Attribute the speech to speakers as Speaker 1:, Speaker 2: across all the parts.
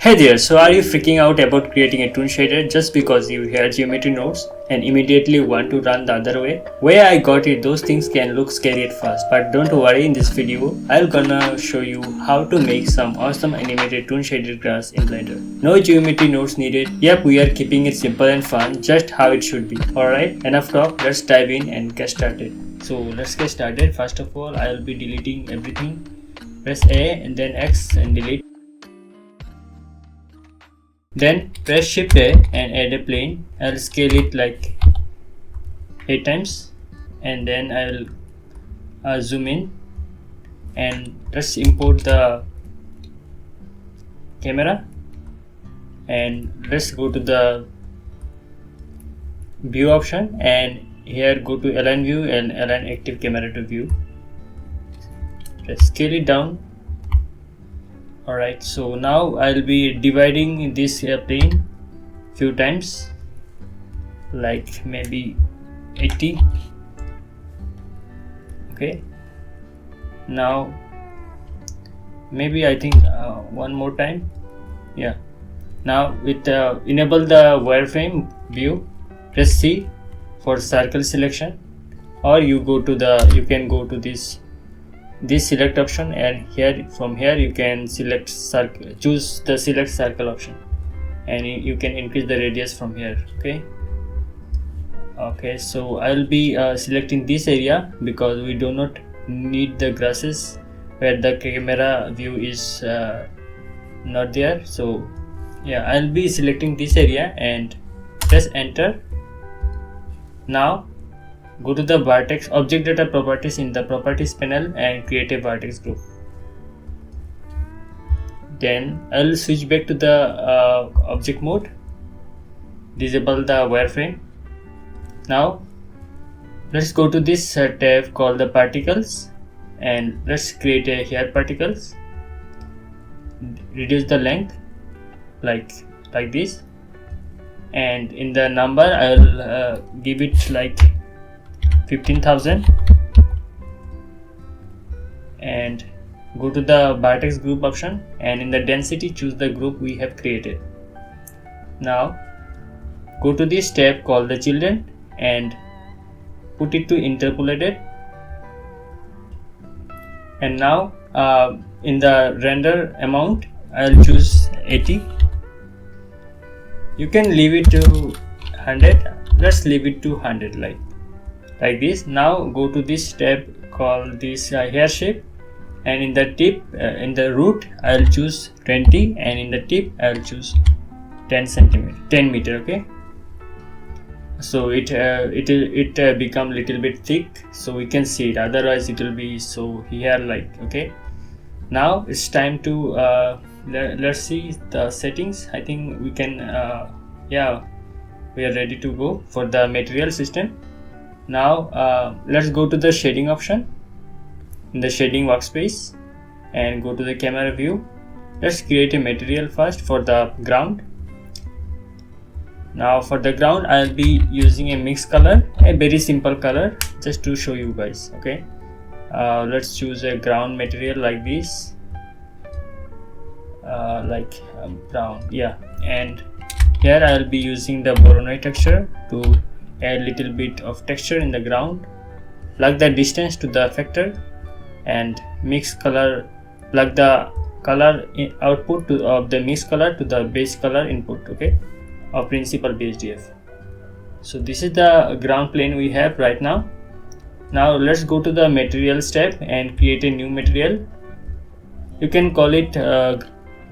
Speaker 1: Hey there, so are you freaking out about creating a Toon shader just because you hear geometry nodes and immediately want to run the other way? Where I got it, those things can look scary at first, but don't worry, in this video, I'm gonna show you how to make some awesome animated Toon shaded grass in Blender. No geometry nodes needed. Yep, we are keeping it simple and fun, just how it should be. Alright, enough talk, let's dive in and get started. So let's get started. First of all, I'll be deleting everything. Press A and then X and delete. Then press Shift A and add a plane. I'll scale it like 8 times and then I'll zoom in and let's import the camera and let's go to the view option and here go to align view and align active camera to view. Let's scale it down. Alright, so now I'll be dividing this plane few times, like maybe 80. Okay, now maybe I think one more time. Yeah, now with enable the wireframe view, press C for circle selection, or you can go to this select option and from here you can select circle, choose the select circle option and you can increase the radius from here. Okay, so I'll be selecting this area because we do not need the grasses where the camera view is not there. So yeah, I'll be selecting this area and press enter. Now go to the vertex object data properties in the properties panel and create a vertex group. Then I'll switch back to the object mode, disable the wireframe. Now let's go to this tab called the particles and let's create a hair particles. Reduce the length like this, and in the number I'll give it like 15,000 and go to the vertex group option and in the density choose the group we have created. Now go to this tab called the children and put it to interpolated, and now in the render amount I'll choose 80. You can leave it to 100. Let's leave it to 100 like this. Now go to this tab called this hair shape and in the tip in the root I'll choose 20 and in the tip I'll choose 10 meter. Okay, so it become little bit thick so we can see it, otherwise it will be so here like. Okay, now it's time to let's see the settings. I think we can yeah, we are ready to go for the material system. Now let's go to the shading option in the shading workspace and go to the camera view. Let's create a material first for the ground. Now for the ground I'll be using a mix color, a very simple color just to show you guys. Okay, let's choose a ground material like this, like brown. Yeah, and here I'll be using the Voronoi texture to add little bit of texture in the ground. Plug the distance to the effector and mix color, plug the color output of the mix color to the base color input, okay, of principal BSDF. So this is the ground plane we have right now. Now let's go to the materials tab and create a new material. You can call it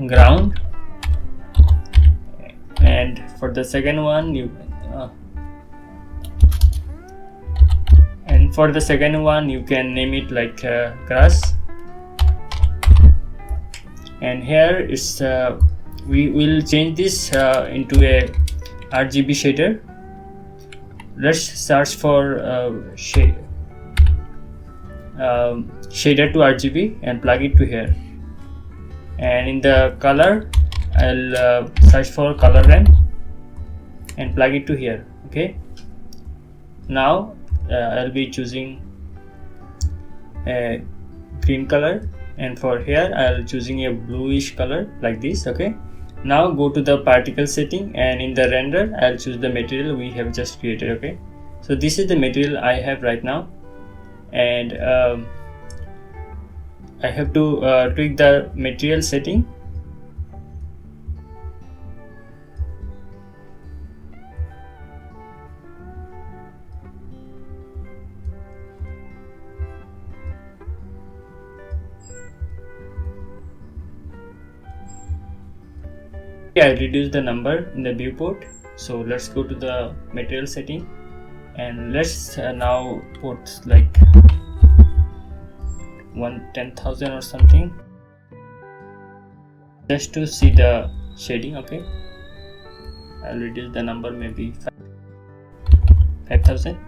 Speaker 1: ground, and for the second one you can name it like grass, and here is we will change this into a RGB shader. Let's search for shader to RGB and plug it to here, and in the color I'll search for color ramp and plug it to here. Okay, now I'll be choosing a green color, and for here I'll choosing a bluish color like this. Okay, Now go to the particle setting, and in the render I'll choose the material we have just created. Okay, so this is the material I have right now, and I have to tweak the material setting. I reduce the number in the viewport. So let's go to the material setting, and let's now put like 10,000 or something, just to see the shading. Okay, I'll reduce the number maybe 5,000,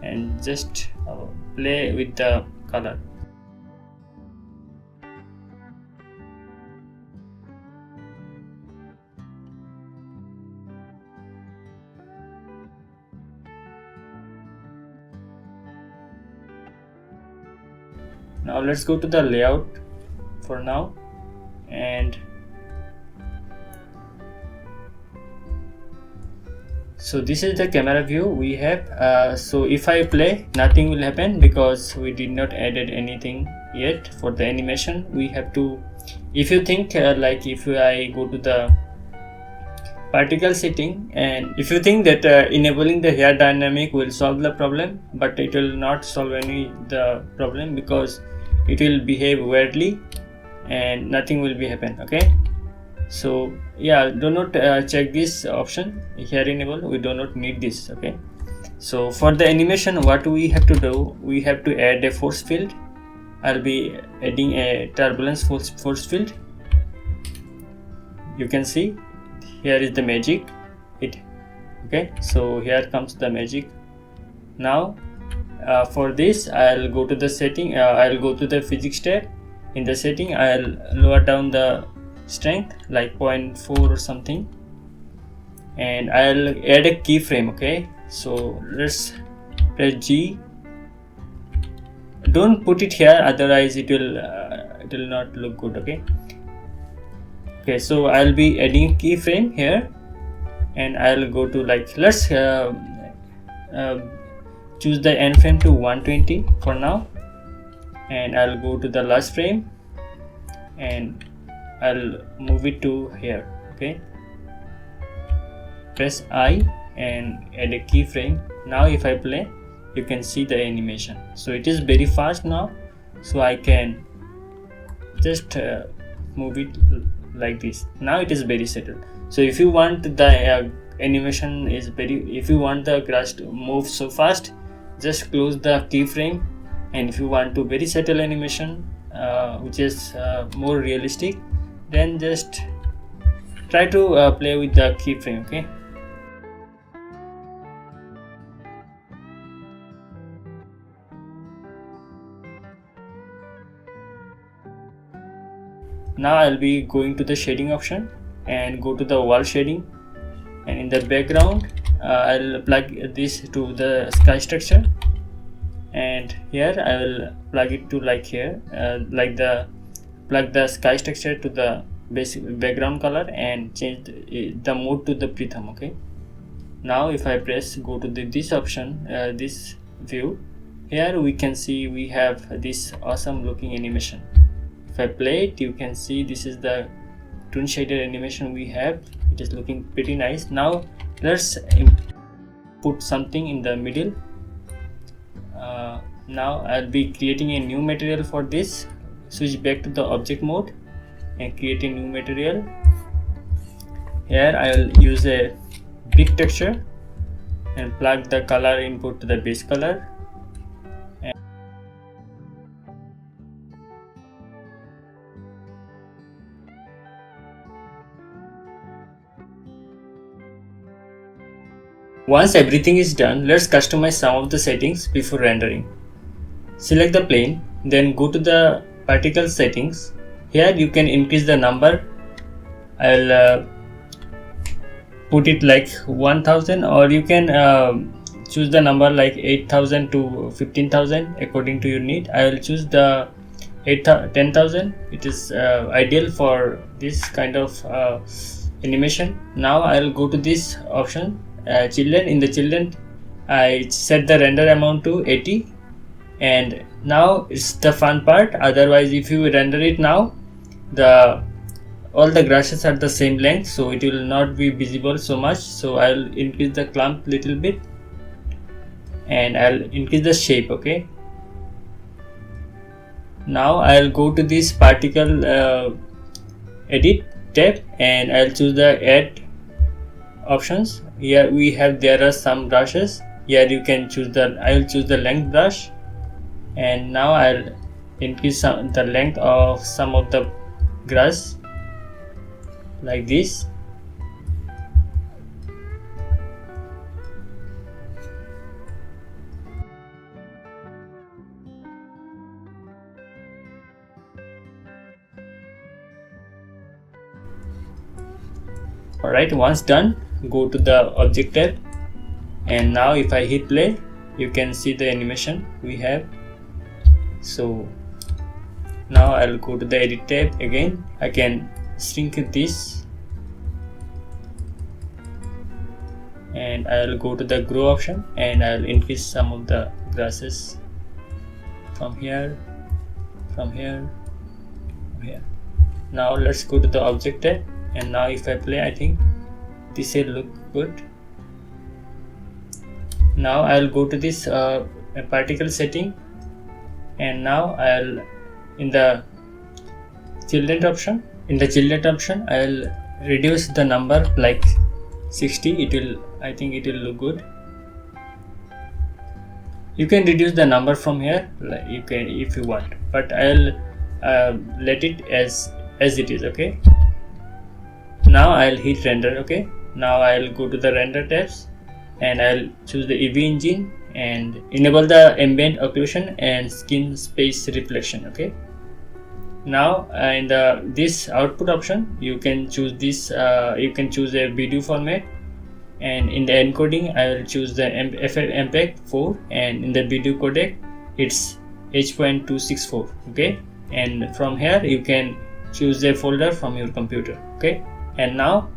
Speaker 1: and just play with the color. Now let's go to the layout for now, and so this is the camera view we have. So if I play, nothing will happen because we did not added anything yet. For the animation we have to, if you think like if I go to the particle setting, and if you think that enabling the hair dynamic will solve the problem, but it will not solve any the problem, because it will behave weirdly and nothing will be happen. Okay, so yeah, do not check this option here enable, we do not need this. Okay, so for the animation what we have to do, we have to add a force field. I'll be adding a turbulence force field. You can see here is the magic. Okay, so here comes the magic. Now for this I'll go to the setting, I'll go to the physics tab. In the setting I'll lower down the strength like 0.4 or something, and I'll add a keyframe. Okay, so let's press G. Don't put it here, otherwise it will not look good. Okay, so I'll be adding keyframe here, and I'll go to like, let's choose the end frame to 120 for now, and I'll go to the last frame and I'll move it to here. Okay, press I and add a keyframe. Now if I play, you can see the animation. So it is very fast now, so I can just move it like this. Now it is very settled. So if you want the animation is very, if you want the grass to move so fast, just close the keyframe, and if you want to very settle animation which is more realistic, then just try to play with the keyframe. Okay, now I'll be going to the shading option and go to the wall shading, and in the background I'll plug this to the sky structure, and here I will plug it to like here, plug the sky structure to the basic background color and change the mode to the Pritham. Okay, now if I press go to this option, this view, here we can see we have this awesome looking animation. If I play it, you can see this is the Toon shaded animation we have. It is looking pretty nice. Now let's put something in the middle. Now I'll be creating a new material for this. Switch back to the object mode and create a new material. Here I will use a big texture and plug the color input to the base color. Once everything is done, let's customize some of the settings before rendering. Select the plane, then go to the particle settings. Here you can increase the number. I'll put it like 1000, or you can choose the number like 8000 to 15000 according to your need. I will choose the 10,000. It is ideal for this kind of animation. Now I'll go to this option, children. In the children, I set the render amount to 80, and now it's the fun part. Otherwise, if you render it now, all the grasses are the same length, so it will not be visible so much. So I'll increase the clump little bit, and I'll increase the shape. Okay, now I'll go to this particle edit tab, and I'll choose the add options. Here we have, there are some brushes. Here you can choose I'll choose the length brush, and now I'll increase the length of some of the grass like this. Alright, once done, go to the object tab, and now if I hit play, you can see the animation we have. So now I'll go to the edit tab again. I can shrink this, and I'll go to the grow option, and I'll increase some of the grasses from here, from here, from here. Now let's go to the object tab, and now if I play, I think this will look good. Now I'll go to this particle setting, and now I'll in the children option. In the children option, I'll reduce the number like 60. I think it will look good. You can reduce the number from here, like you can if you want, but I'll let it as it is. Okay. Now I'll hit render. Okay. Now I'll go to the render tabs, and I'll choose the EV engine and enable the ambient occlusion and skin space reflection. Okay. Now in this output option, you can choose this. You can choose a video format, and in the encoding, I will choose the MPEG 4, and in the video codec, it's H.264. Okay, and from here you can choose a folder from your computer. Okay, and now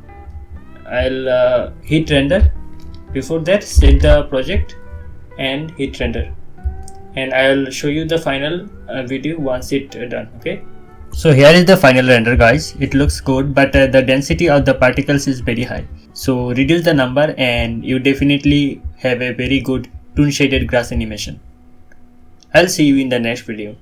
Speaker 1: I'll hit render. Before that, save the project and hit render, and I'll show you the final video once it's done. Okay. So here is the final render, guys. It looks good, but the density of the particles is very high. So reduce the number, and you definitely have a very good toon shaded grass animation. I'll see you in the next video.